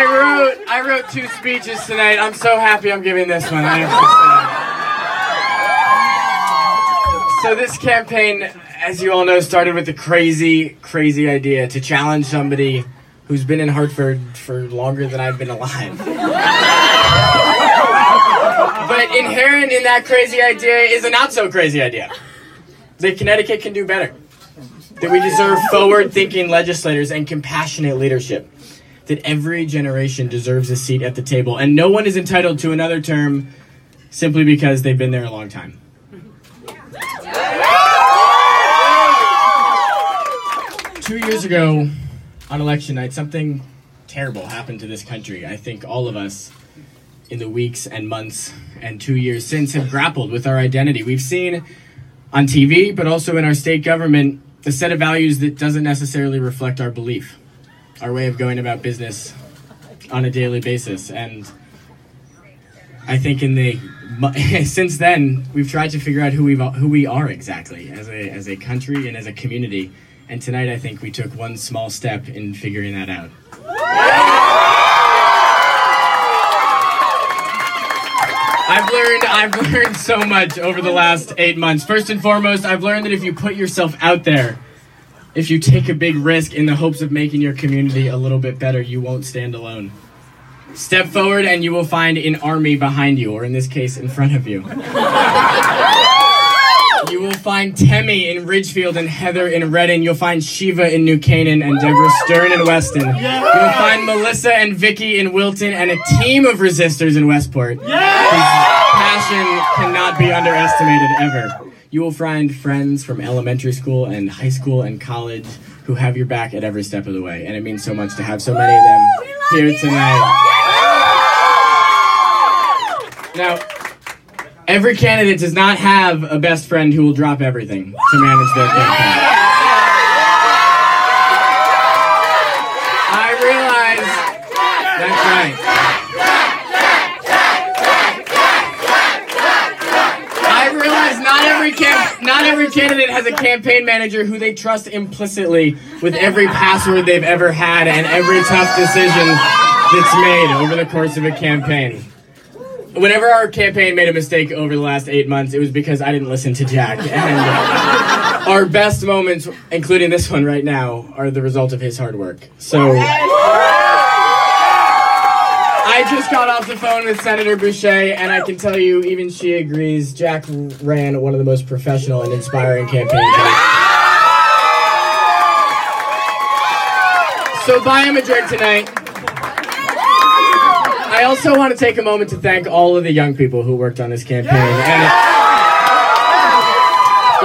I wrote 2 speeches tonight. I'm so happy I'm giving this one. So this campaign, as you all know, started with the crazy idea to challenge somebody who's been in Hartford for longer than I've been alive. But inherent in that crazy idea is a not so crazy idea. That Connecticut can do better. That we deserve forward-thinking legislators and compassionate leadership. That every generation deserves a seat at the table, and no one is entitled to another term simply because they've been there a long time. 2 years ago, on election night, something terrible happened to this country. I think all of us, in the weeks and months and 2 years since, have grappled with our identity. We've seen on TV, but also in our state government, a set of values that doesn't necessarily reflect our belief, our way of going about business on a daily basis. And I think since then, we've tried to figure out who we are exactly as a country and as a community. And tonight, I think we took one small step in figuring that out. I've learned so much over the last 8 months. First and foremost, I've learned that if you put yourself out there, if you take a big risk in the hopes of making your community a little bit better, you won't stand alone. Step forward and you will find an army behind you, or in this case, in front of you. You will find Temi in Ridgefield and Heather in Reading. You'll find Shiva in New Canaan and Deborah Stern in Weston. You'll find Melissa and Vicky in Wilton and a team of resistors in Westport. Whose passion cannot be underestimated ever. You will find friends from elementary school and high school and college who have your back at every step of the way. And it means so much to have so many of them here tonight. Now, every candidate does not have a best friend who will drop everything to manage their campaign. I realize that's right. I realize not every candidate has a campaign manager who they trust implicitly with every password they've ever had and every tough decision that's made over the course of a campaign. Whenever our campaign made a mistake over the last 8 months, it was because I didn't listen to Jack. And our best moments, including this one right now, are the result of his hard work. So I just got off the phone with Senator Boucher, and I can tell you, even she agrees, Jack ran one of the most professional and inspiring campaigns. So buy him a drink tonight. I also want to take a moment to thank all of the young people who worked on this campaign. And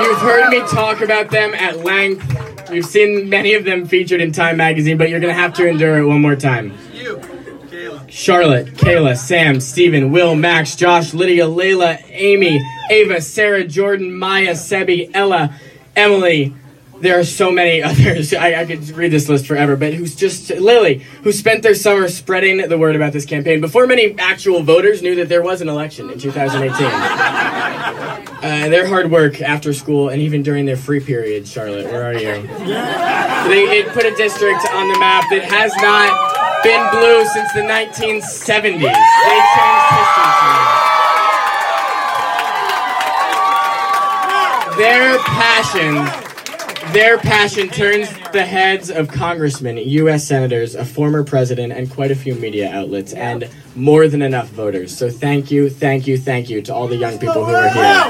you've heard me talk about them at length. You've seen many of them featured in Time magazine, but you're going to have to endure it one more time. Charlotte, Kayla, Sam, Steven, Will, Max, Josh, Lydia, Layla, Amy, Ava, Sarah, Jordan, Maya, Sebi, Ella, Emily. There are so many others. I could read this list forever, but Lily, who spent their summer spreading the word about this campaign before many actual voters knew that there was an election in 2018. Their hard work after school and even during their free period, Charlotte, where are you? It put a district on the map that has not been blue since the 1970s. They changed history. Their passion turns the heads of congressmen, U.S. senators, a former president, and quite a few media outlets, and more than enough voters. So thank you to all the young people who are here.